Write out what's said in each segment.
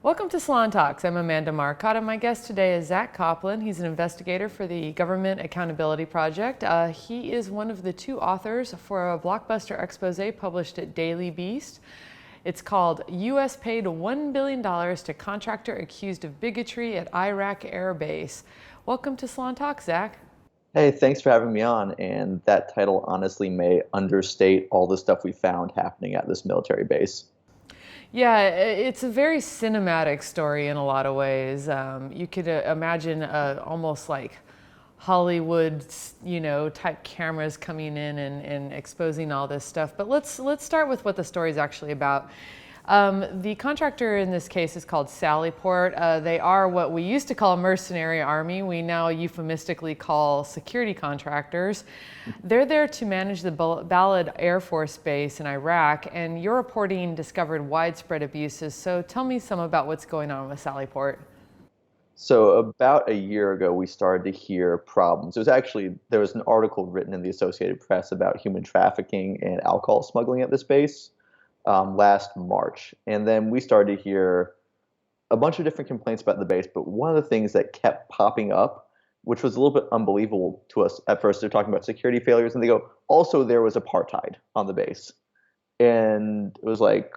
Welcome to Salon Talks. I'm Amanda Marcotte, and my guest today is Zack Kopplin. He's an investigator for the Government Accountability Project. He is one of the two authors for a blockbuster expose published at Daily Beast. It's called U.S. Paid $1 Billion to Contractor Accused of Bigotry at Iraq Air Base. Welcome to Salon Talks, Zack. Hey, thanks for having me on. And that title honestly may understate all the stuff we found happening at this military base. Yeah, it's a very cinematic story in a lot of ways. You could imagine almost like Hollywood, type cameras coming in and exposing all this stuff. But let's start with what the story is actually about. The contractor in this case is called Sallyport. They are what we used to call a mercenary army. We now euphemistically call security contractors. They're there to manage the Balad Air Force Base in Iraq, and your reporting discovered widespread abuses. So tell me some about what's going on with Sallyport. So about a year ago, we started to hear problems. There was an article written in the Associated Press about human trafficking and alcohol smuggling at this base. Last March. And then we started to hear a bunch of different complaints about the base, but one of the things that kept popping up, which was a little bit unbelievable to us at first, they're talking about security failures, and they go, also there was apartheid on the base. And it was like,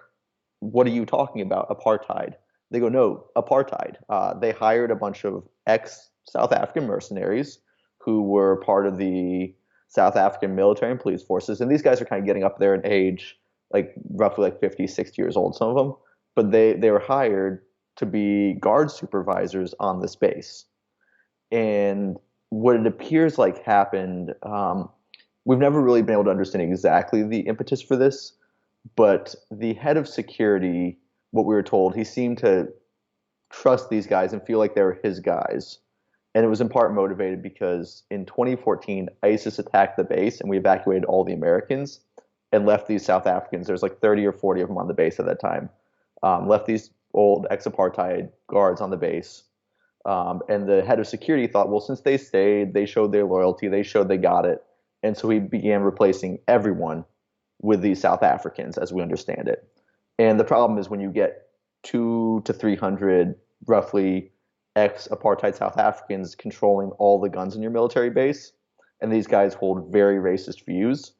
what are you talking about, apartheid? They go, no, apartheid. They hired a bunch of ex-South African mercenaries who were part of the South African military and police forces, and these guys are kind of getting up there in age, like roughly like 50, 60 years old, some of them, but they were hired to be guard supervisors on this base. And what it appears like happened, we've never really been able to understand exactly the impetus for this, but the head of security, what we were told, he seemed to trust these guys and feel like they were his guys. And it was in part motivated because in 2014, ISIS attacked the base and we evacuated all the Americans and left these South Africans. There's like 30 or 40 of them on the base at that time. Left these old ex-apartheid guards on the base. And the head of security thought, well, since they stayed, they showed their loyalty, they showed they got it. And so he began replacing everyone with these South Africans, as we understand it. And the problem is when you get 200 to 300 roughly ex-apartheid South Africans controlling all the guns in your military base, and these guys hold very racist views,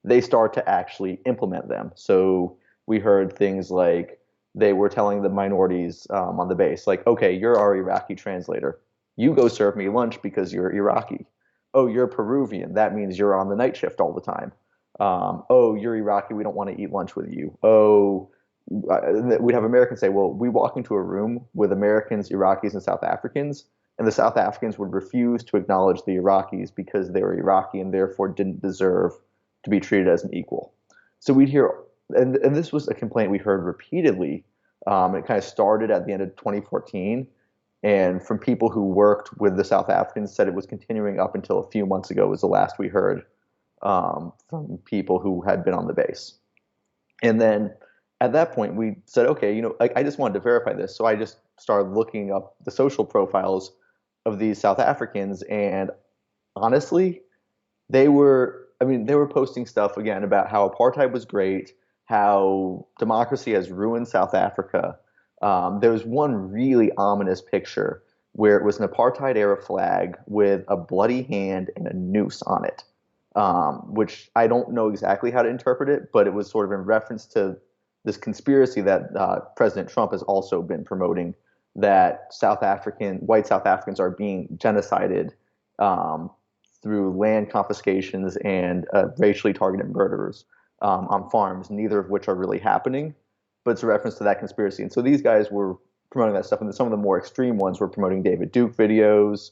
they start to actually implement them. So we heard things like they were telling the minorities on the base, like, okay, you're our Iraqi translator. You go serve me lunch because you're Iraqi. Oh, you're Peruvian. That means you're on the night shift all the time. Oh, you're Iraqi. We don't want to eat lunch with you. Oh, we'd have Americans say, well, we walk into a room with Americans, Iraqis, and South Africans, and the South Africans would refuse to acknowledge the Iraqis because they were Iraqi and therefore didn't deserve to be treated as an equal. So we'd hear, and this was a complaint we heard repeatedly. It kind of started at the end of 2014, and from people who worked with the South Africans said it was continuing up until a few months ago was the last we heard from people who had been on the base. And then at that point, we said, okay, I just wanted to verify this. So I just started looking up the social profiles of these South Africans, and honestly, they were posting stuff again about how apartheid was great, how democracy has ruined South Africa. There was one really ominous picture where it was an apartheid era flag with a bloody hand and a noose on it, which I don't know exactly how to interpret it, but it was sort of in reference to this conspiracy that President Trump has also been promoting, that white South Africans are being genocided through land confiscations and racially targeted murders on farms, neither of which are really happening, but it's a reference to that conspiracy. And so these guys were promoting that stuff, and some of the more extreme ones were promoting David Duke videos,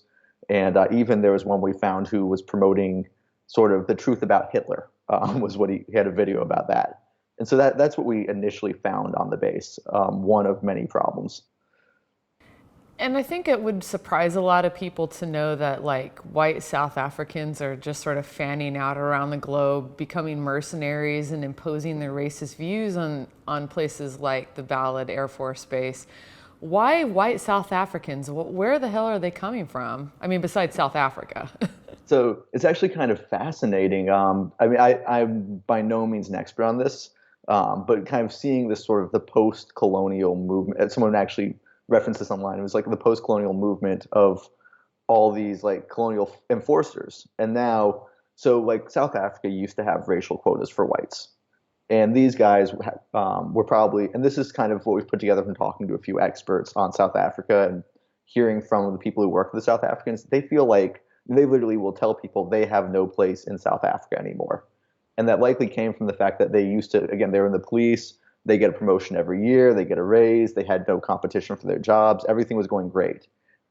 and even there was one we found who was promoting sort of the truth about Hitler, was what he had a video about that. And so that's what we initially found on the base, one of many problems. And I think it would surprise a lot of people to know that like white South Africans are just sort of fanning out around the globe, becoming mercenaries and imposing their racist views on places like the Balad Air Force Base. Why white South Africans? Where the hell are they coming from? I mean, besides South Africa. So it's actually kind of fascinating. I'm by no means an expert on this, But kind of seeing this sort of the post-colonial movement, and someone actually referenced this online. It was like the post-colonial movement of all these like colonial enforcers. And now, so like South Africa used to have racial quotas for whites. And these guys were probably, and this is kind of what we've put together from talking to a few experts on South Africa and hearing from the people who work for the South Africans. They feel like they literally will tell people they have no place in South Africa anymore. And that likely came from the fact that they used to, again, they were in the police, they get a promotion every year, they get a raise, they had no competition for their jobs, everything was going great.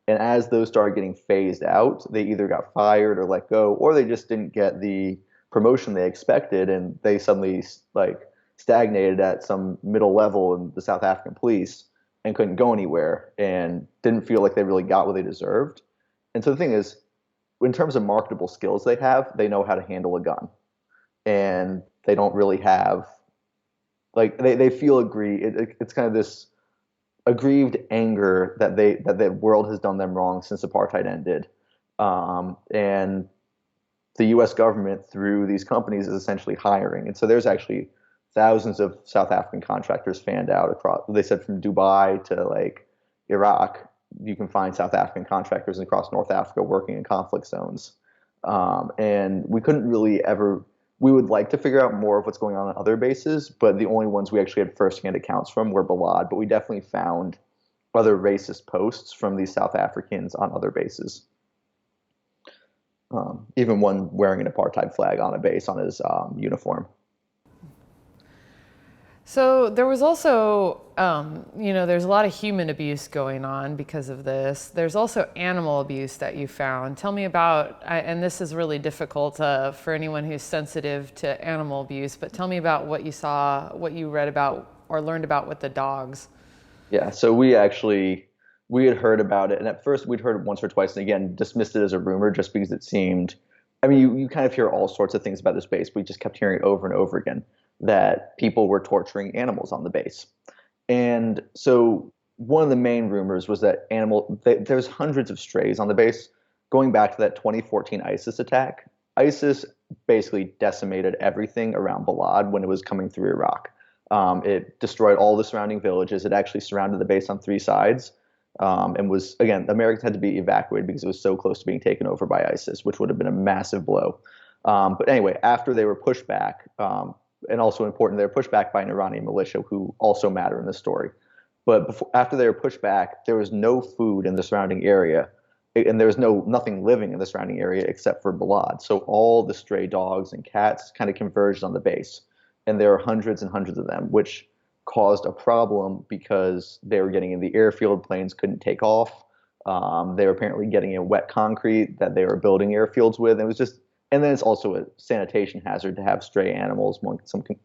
And as those started getting phased out, they either got fired or let go, or they just didn't get the promotion they expected, and they suddenly like stagnated at some middle level in the South African police and couldn't go anywhere and didn't feel like they really got what they deserved. And so the thing is, in terms of marketable skills they know how to handle a gun, and they don't really have like they feel it's kind of this aggrieved anger that the world has done them wrong since apartheid ended, and the U.S. government through these companies is essentially hiring. And so there's actually thousands of South African contractors fanned out across. They said from Dubai to like Iraq, you can find South African contractors across North Africa working in conflict zones. And we couldn't really ever. We would like to figure out more of what's going on other bases, but the only ones we actually had firsthand accounts from were Balad. But we definitely found other racist posts from these South Africans on other bases. Even one wearing an apartheid flag on a base on his uniform. So there was also, there's a lot of human abuse going on because of this. There's also animal abuse that you found. Tell me about, and this is really difficult for anyone who's sensitive to animal abuse, but tell me about what you saw, what you read about or learned about with the dogs. Yeah, so we had heard about it, and at first we'd heard it once or twice, and again dismissed it as a rumor just because it seemed. I mean, you kind of hear all sorts of things about this base, but we just kept hearing it over and over again that people were torturing animals on the base. And so one of the main rumors was that there's hundreds of strays on the base. Going back to that 2014 ISIS attack, ISIS basically decimated everything around Balad when it was coming through Iraq. It destroyed all the surrounding villages. It actually surrounded the base on three sides. And was, again, Americans had to be evacuated because it was so close to being taken over by ISIS, which would have been a massive blow. But anyway, after they were pushed back, and also important, they were pushed back by an Iranian militia who also matter in this story. But after they were pushed back, there was no food in the surrounding area, and there was nothing living in the surrounding area except for Balad. So all the stray dogs and cats kind of converged on the base, and there are hundreds and hundreds of them, which caused a problem because they were getting in the airfield, planes couldn't take off. They were apparently getting in wet concrete that they were building airfields with. And it was just, and then it's also a sanitation hazard to have stray animals.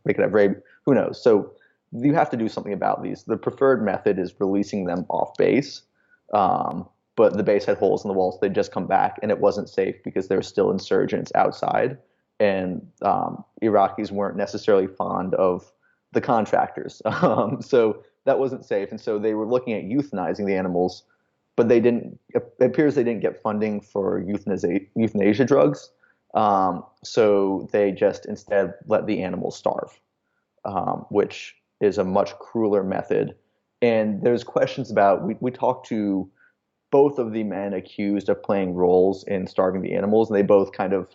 They could have rabies, who knows? So you have to do something about these. The preferred method is releasing them off base. But the base had holes in the walls. They'd just come back, and it wasn't safe because there were still insurgents outside. And Iraqis weren't necessarily fond of the contractors. So that wasn't safe. And so they were looking at euthanizing the animals, but it appears they didn't get funding for euthanasia drugs. So they just instead let the animals starve, which is a much crueler method. And there's questions about, we talked to both of the men accused of playing roles in starving the animals, and they both kind of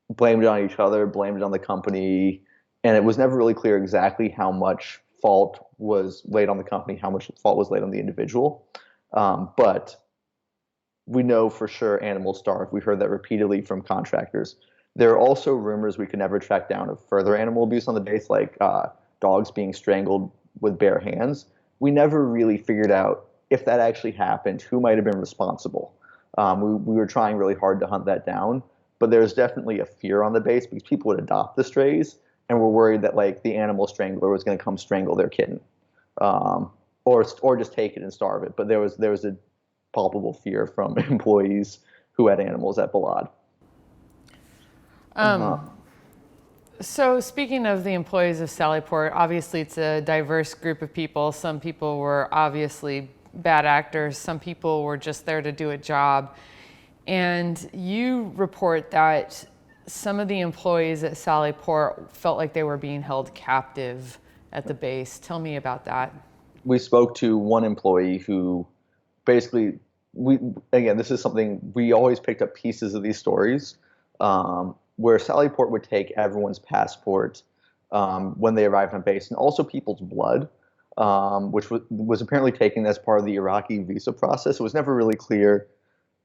blamed it on each other, blamed it on the company. And it was never really clear exactly how much fault was laid on the company, how much fault was laid on the individual. But we know for sure animals starve. We heard that repeatedly from contractors. There are also rumors we could never track down of further animal abuse on the base, like dogs being strangled with bare hands. We never really figured out if that actually happened, who might have been responsible. We were trying really hard to hunt that down, but there's definitely a fear on the base because people would adopt the strays and were worried that like the animal strangler was going to come strangle their kitten, or just take it and starve it. But there was a palpable fear from employees who had animals at Balad. So speaking of the employees of Sallyport, obviously it's a diverse group of people. Some people were obviously bad actors. Some people were just there to do a job. And you report that some of the employees at Sallyport felt like they were being held captive at the base. Tell me about that. We spoke to one employee who basically, again, this is something we always picked up pieces of these stories, where Sallyport would take everyone's passport when they arrived on base, and also people's blood, which was apparently taken as part of the Iraqi visa process. It was never really clear,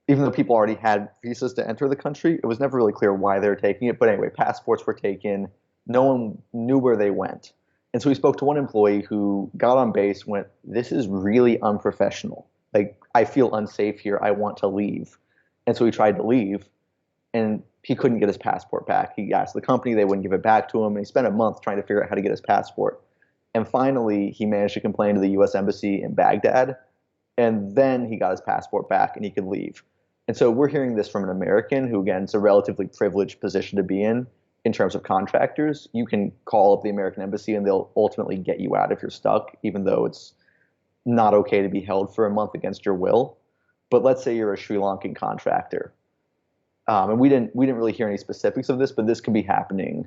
even though people already had visas to enter the country, it was never really clear why they were taking it. But anyway, passports were taken. No one knew where they went. And so we spoke to one employee who got on base, went, "This is really unprofessional. Like, I feel unsafe here. I want to leave." And so he tried to leave, and he couldn't get his passport back. He asked the company, they wouldn't give it back to him, and he spent a month trying to figure out how to get his passport. And finally, he managed to complain to the U.S. Embassy in Baghdad, and then he got his passport back, and he could leave. And so we're hearing this from an American who, again, it's a relatively privileged position to be in terms of contractors. You can call up the American Embassy, and they'll ultimately get you out if you're stuck, even though it's not okay to be held for a month against your will. But let's say you're a Sri Lankan contractor. And we didn't really hear any specifics of this, but this could be happening.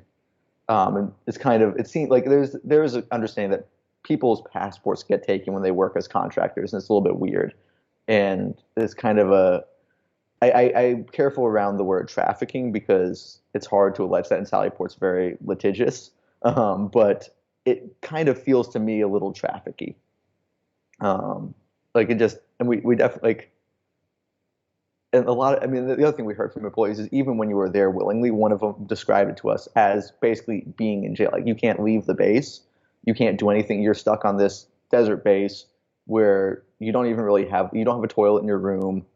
And it seems like there's an understanding that people's passports get taken when they work as contractors, and it's a little bit weird. And it's kind of I'm careful around the word trafficking because it's hard to allege that, and Sallyport's very litigious. But it kind of feels to me a little trafficky. Like it just, and we definitely like, and the other thing we heard from employees is even when you were there willingly, one of them described it to us as basically being in jail. Like, you can't leave the base. You can't do anything. You're stuck on this desert base where you don't have a toilet in your room.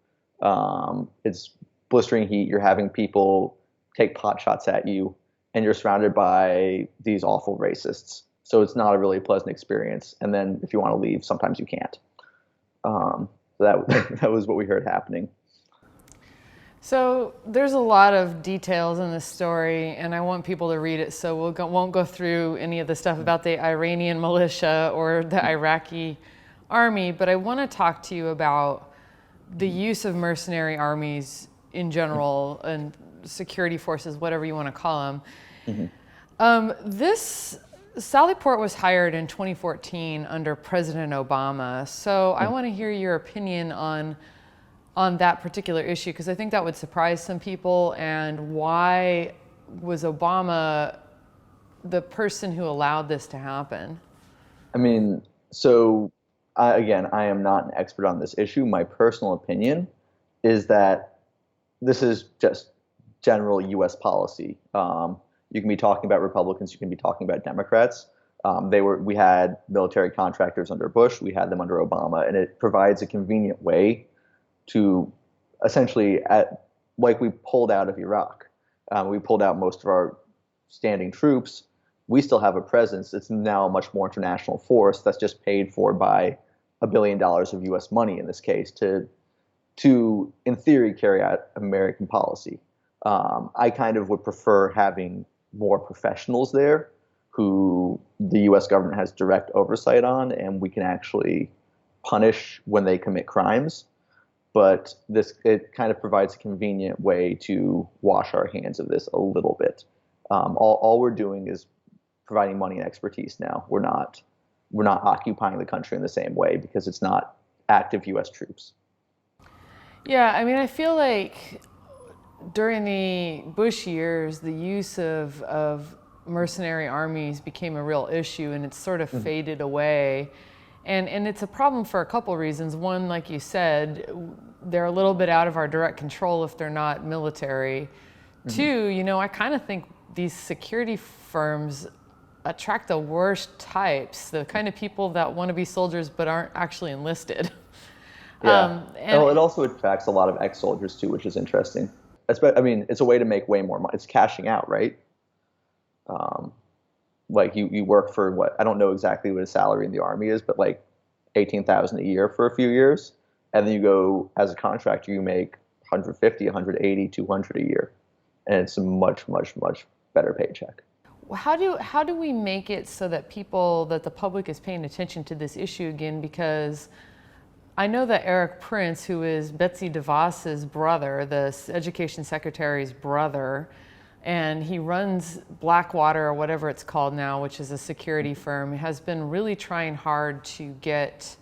It's blistering heat. You're having people take pot shots at you, and you're surrounded by these awful racists. So it's not a really pleasant experience. And then if you want to leave, sometimes you can't. So that was what we heard happening. So there's a lot of details in this story, and I want people to read it, so won't go through any of the stuff about the Iranian militia or the Iraqi army, but I want to talk to you about the use of mercenary armies in general and security forces, whatever you want to call them. This Sallyport was hired in 2014 under President Obama, so I want to hear your opinion on that particular issue, because I think that would surprise some people. And why was Obama the person who allowed this to happen? I mean, so I am not an expert on this issue. My personal opinion is that this is just general U.S. policy. You can be talking about Republicans, you can be talking about Democrats. We had military contractors under Bush, we had them under Obama, and it provides a convenient way to essentially, like we pulled out of Iraq. We pulled out most of our standing troops. We still have a presence. It's now a much more international force that's just paid for by $1 billion of U.S. money in this case to in theory, carry out American policy. I kind of would prefer having more professionals there who the U.S. government has direct oversight on, and we can actually punish when they commit crimes. But it kind of provides a convenient way to wash our hands of this a little bit. All we're doing is providing money and expertise now. We're not occupying the country in the same way because it's not active U.S. troops. Yeah, I mean, I feel like during the Bush years, the use of mercenary armies became a real issue, and it's sort of faded away. And it's a problem for a couple reasons. One, like you said, they're a little bit out of our direct control if they're not military. Two, I kind of think these security firms attract the worst types, the kind of people that want to be soldiers but aren't actually enlisted. Yeah. It also attracts a lot of ex-soldiers too, which is interesting. It's a way to make way more money. It's cashing out, right? Like you work for what, I don't know exactly what a salary in the Army is, but like $18,000 a year for a few years. And then you go as a contractor, you make 150, 180, 200 a year. And it's a much, much, much better paycheck. How do we make it so that the public is paying attention to this issue again? Because I know that Eric Prince, who is Betsy DeVos's brother, the education secretary's brother, and he runs Blackwater, or whatever it's called now, which is a security firm. Has been really trying hard to get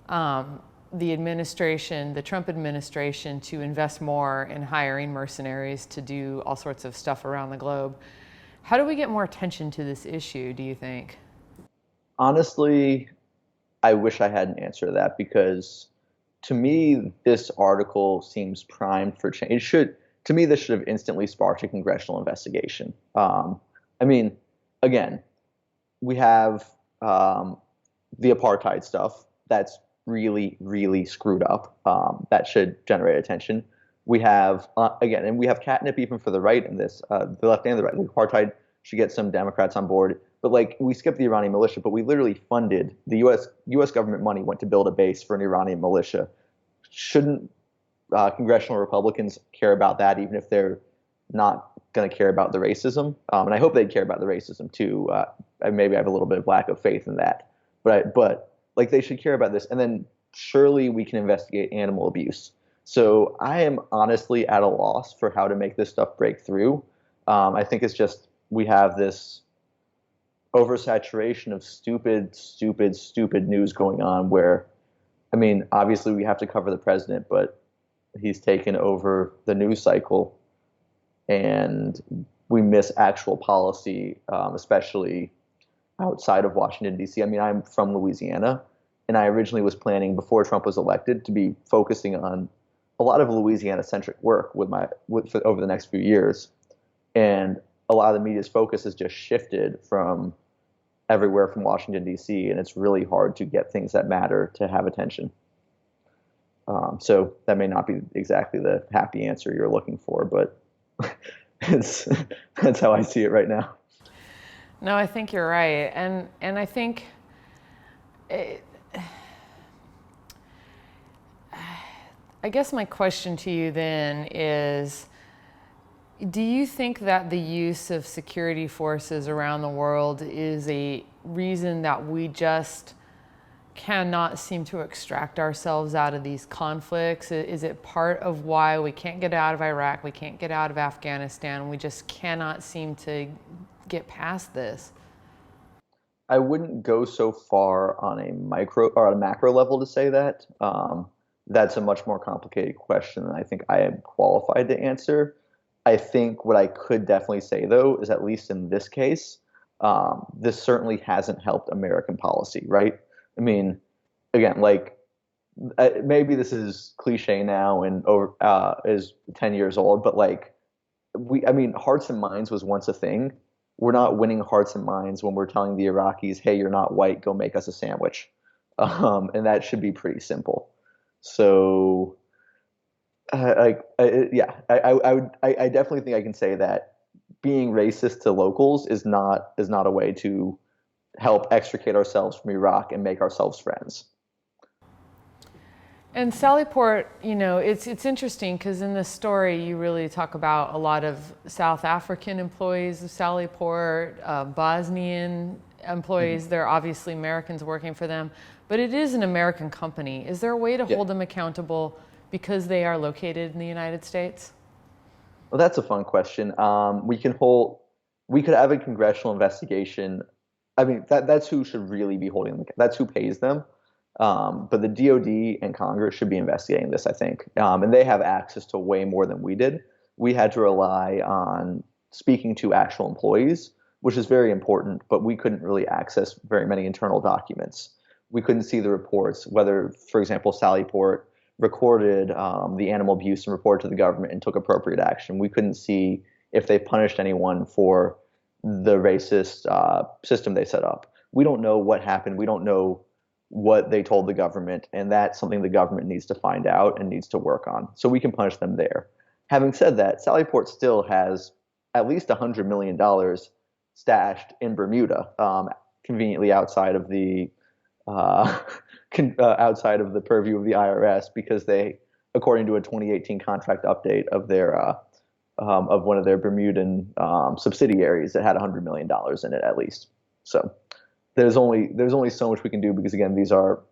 the administration, the Trump administration, to invest more in hiring mercenaries to do all sorts of stuff around the globe. How do we get more attention to this issue, do you think? Honestly, I wish I had an answer to that because to me, this article seems primed for change. To me, this should have instantly sparked a congressional investigation. I mean, again, we have the apartheid stuff that's really, really screwed up. That should generate attention. We have again, and we have catnip even for the right in this, the left and the right. Like apartheid should get some Democrats on board, but like we skipped the Iranian militia, but we literally funded the U.S. government money went to build a base for an Iranian militia. Shouldn't congressional Republicans care about that, even if they're not going to care about the racism? And I hope they care about the racism too. Maybe I have a little bit of lack of faith in that, but like they should care about this. And then surely we can investigate animal abuse. So I am honestly at a loss for how to make this stuff break through. I think it's just we have this oversaturation of stupid news going on where, I mean, obviously we have to cover the president, but he's taken over the news cycle and we miss actual policy, especially outside of Washington, D.C. I mean, I'm from Louisiana, and I originally was planning before Trump was elected to be focusing on a lot of Louisiana-centric work over the next few years. And a lot of the media's focus has just shifted from everywhere from Washington, D.C., and it's really hard to get things that matter to have attention. So that may not be exactly the happy answer you're looking for, but that's how I see it right now. No, I think you're right. And I think I guess my question to you then is, do you think that the use of security forces around the world is a reason that we just cannot seem to extract ourselves out of these conflicts? Is it part of why we can't get out of Iraq, we can't get out of Afghanistan, we just cannot seem to get past this? I wouldn't go so far on a micro or a macro level to say that. That's a much more complicated question than I think I am qualified to answer. I think what I could definitely say, though, is at least in this case, this certainly hasn't helped American policy, right? I mean, again, like maybe this is cliche now and is 10 years old, but like I mean, hearts and minds was once a thing. We're not winning hearts and minds when we're telling the Iraqis, "Hey, you're not white. Go make us a sandwich," and that should be pretty simple. So, I definitely think I can say that being racist to locals is not a way to help extricate ourselves from Iraq and make ourselves friends. And Sallyport, you know, it's interesting because in this story you really talk about a lot of South African employees of Sallyport, Bosnian employees. They're obviously Americans working for them, but it is an American company. Is there a way to hold them accountable because they are located in the United States? Well, that's a fun question. We could have a congressional investigation. I mean, that's who should really be holding them. That's who pays them. But the DOD and Congress should be investigating this, I think. And they have access to way more than we did. We had to rely on speaking to actual employees, which is very important, but we couldn't really access very many internal documents. We couldn't see the reports, whether, for example, Sallyport recorded the animal abuse and reported to the government and took appropriate action. We couldn't see if they punished anyone for the racist system they set up. We don't know what happened. We don't know what they told the government, and that's something the government needs to find out and needs to work on. So we can punish them there. Having said that, Sallyport still has at least $100 million stashed in Bermuda, conveniently outside of the outside of the purview of the IRS, because they, according to a 2018 contract update of their of one of their Bermudan subsidiaries, that had $100 million in it at least. So there's only so much we can do, because again, these are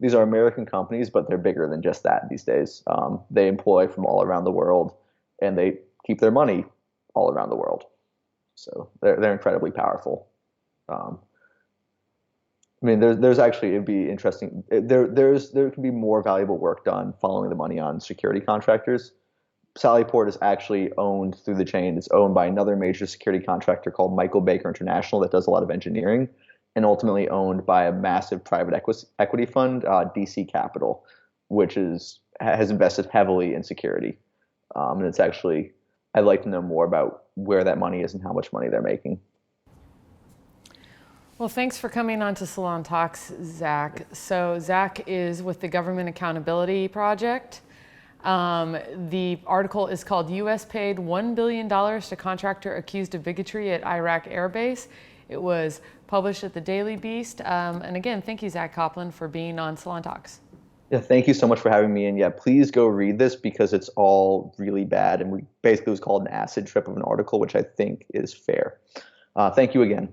American companies, but they're bigger than just that these days. They employ from all around the world, and they keep their money all around the world. So they're incredibly powerful. Um, I mean, there's actually it'd be interesting. There could be more valuable work done following the money on security contractors. Sallyport is actually owned through the chain. It's owned by another major security contractor called Michael Baker International that does a lot of engineering, and ultimately owned by a massive private equity fund, DC Capital, which has invested heavily in security. And it's actually I'd like to know more about where that money is and how much money they're making. Well, thanks for coming on to Salon Talks, Zach. So Zach is with the Government Accountability Project. The article is called U.S. Paid $1 billion to Contractor Accused of Bigotry at Iraq Air Base. It was published at the Daily Beast. And again, thank you, Zack Kopplin, for being on Salon Talks. Yeah, thank you so much for having me. And yeah, please go read this because it's all really bad. And we basically it was called an acid trip of an article, which I think is fair. Thank you again.